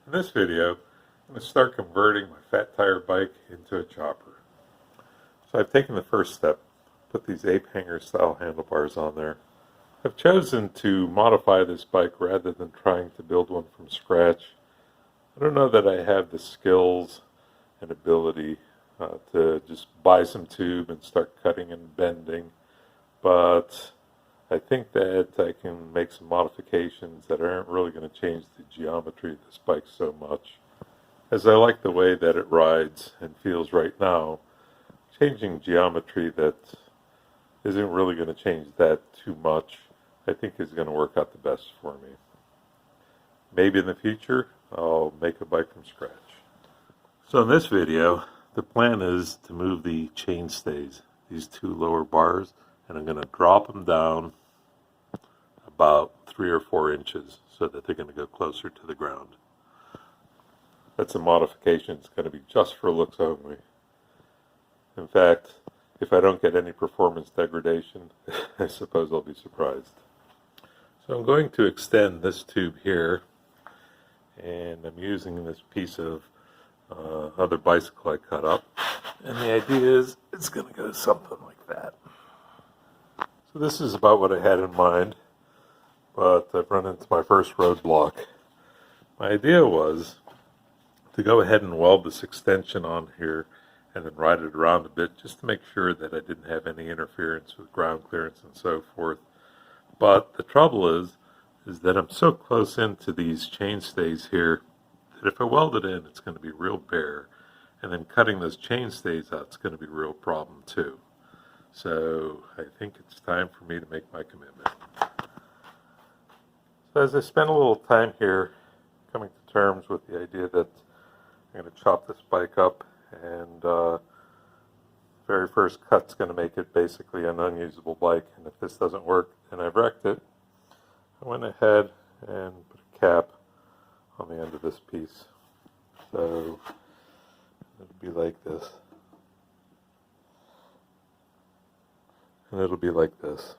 In this video, I'm going to start converting my fat tire bike into a chopper. So I've taken the first step, put these ape hanger style handlebars on there. I've chosen to modify this bike rather than trying to build one from scratch. I don't know that I have the skills and ability to just buy some tube and start cutting and bending, but I think that I can make some modifications that aren't really going to change the geometry of this bike so much. As I like the way that it rides and feels right now, changing geometry that isn't really going to change that too much, I think is going to work out the best for me. Maybe in the future, I'll make a bike from scratch. So in this video, the plan is to move the chainstays, these two lower bars, and I'm going to drop them down about 3 or 4 inches so that they're going to go closer to the ground. That's a modification. It's going to be just for looks only. In fact, if I don't get any performance degradation, I suppose I'll be surprised. So I'm going to extend this tube here, and I'm using this piece of other bicycle I cut up, and the idea is it's going to go something like that. So this is about what I had in mind, but I've run into my first roadblock. My idea was to go ahead and weld this extension on here and then ride it around a bit just to make sure that I didn't have any interference with ground clearance and so forth. But the trouble is that I'm so close into these chainstays here that if I weld it in, it's going to be real bare, and then cutting those chainstays out is going to be a real problem too. So I think it's time for me to make my commitment. So as I spend a little time here coming to terms with the idea that I'm going to chop this bike up, and very first cut's going to make it basically an unusable bike, and if this doesn't work and I've wrecked it, I went ahead and put a cap on the end of this piece. So it'll be like this. And it'll be like this.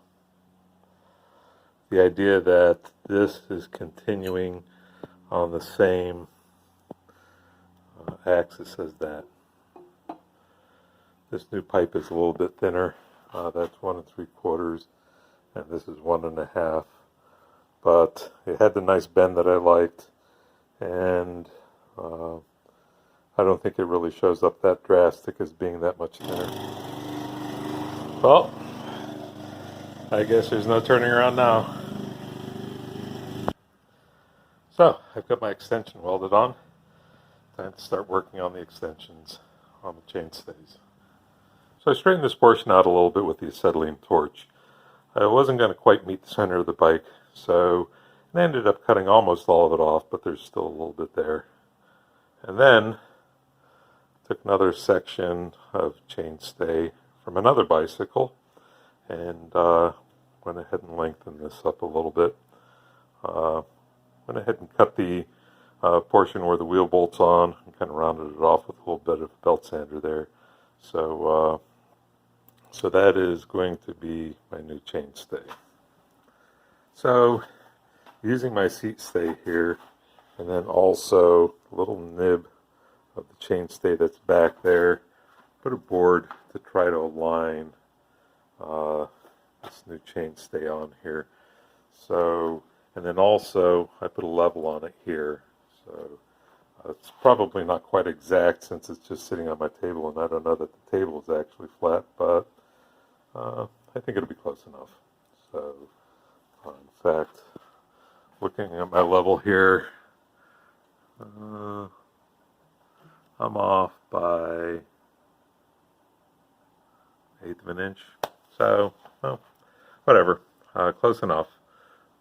The idea that this is continuing on the same axis as that. This new pipe is a little bit thinner. That's 1 3/4, and this is 1 1/2. But it had the nice bend that I liked, and I don't think it really shows up that drastic as being that much thinner. Well, I guess there's no turning around now. So, I've got my extension welded on. Time to start working on the extensions on the chainstays. So I straightened this portion out a little bit with the acetylene torch. I wasn't going to quite meet the center of the bike, so I ended up cutting almost all of it off, but there's still a little bit there. And then took another section of chainstay from another bicycle and went ahead and lengthened this up a little bit. Went ahead and cut the portion where the wheel bolt's on and kind of rounded it off with a little bit of belt sander there. So that is going to be my new chainstay. So using my seat stay here, and then also a little nib of the chainstay that's back there, put a board to try to align this new chainstay on here. So, and then also I put a level on it here. So it's probably not quite exact since it's just sitting on my table, and I don't know that the table is actually flat, but I think it'll be close enough. So in fact, looking at my level here, I'm off by 1/8 of an inch. So, well, whatever, close enough.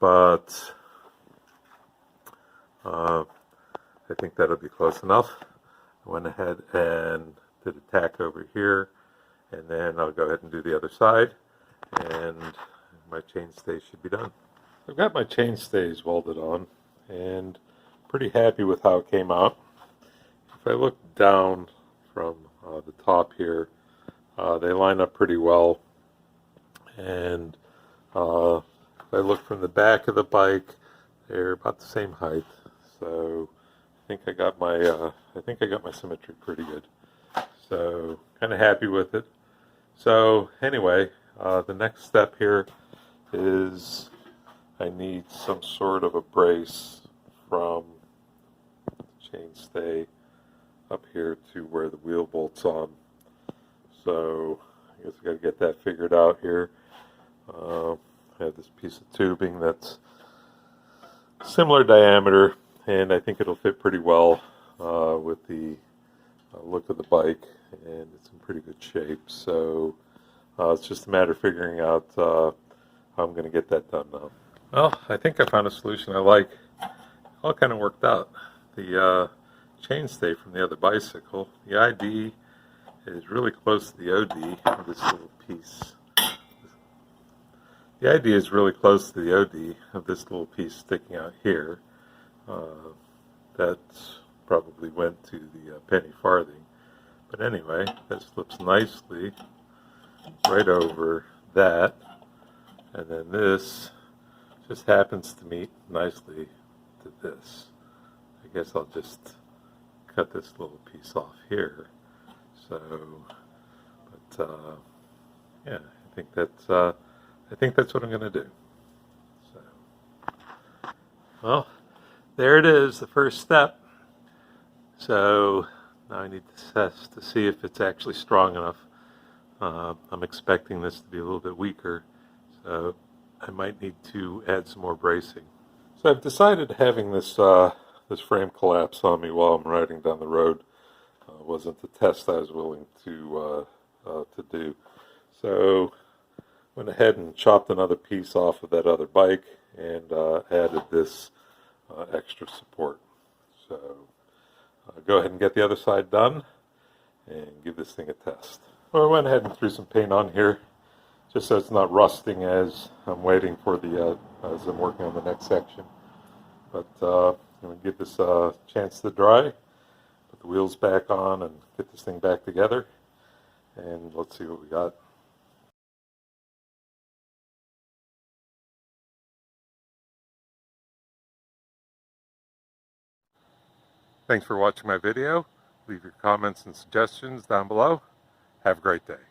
But I think that'll be close enough. I went ahead and did a tack over here, and then I'll go ahead and do the other side, and my chainstay should be done. I've got my chainstays welded on, and pretty happy with how it came out. If I look down from the top here, they line up pretty well, and if I look from the back of the bike, they're about the same height. So think I got my symmetry pretty good. So kind of happy with it. So anyway, the next step here is I need some sort of a brace from the chainstay up here to where the wheel bolts on. So I guess I got to get that figured out here. I have this piece of tubing that's similar diameter, and I think it'll fit pretty well with the look of the bike, and it's in pretty good shape. So it's just a matter of figuring out how I'm going to get that done now. Well, I think I found a solution I like. It all kind of worked out. The chainstay from the other bicycle, the ID is really close to the OD of this little piece. The ID is really close to the OD of this little piece sticking out here. That probably went to the penny farthing. But anyway, that slips nicely right over that. And then this just happens to meet nicely to this. I guess I'll just cut this little piece off here. So, but yeah, I think that's what I'm going to do. So, well, there it is, the first step. So now I need to test to see if it's actually strong enough. I'm expecting this to be a little bit weaker, so I might need to add some more bracing. So I've decided having this this frame collapse on me while I'm riding down the road wasn't the test I was willing to do. So went ahead and chopped another piece off of that other bike and added this extra support. So go ahead and get the other side done and give this thing a test. Well, I went ahead and threw some paint on here just so it's not rusting as I'm waiting for as I'm working on the next section. But I'm going to give this a chance to dry, put the wheels back on and get this thing back together, and let's see what we got. Thanks for watching my video. Leave your comments and suggestions down below. Have a great day.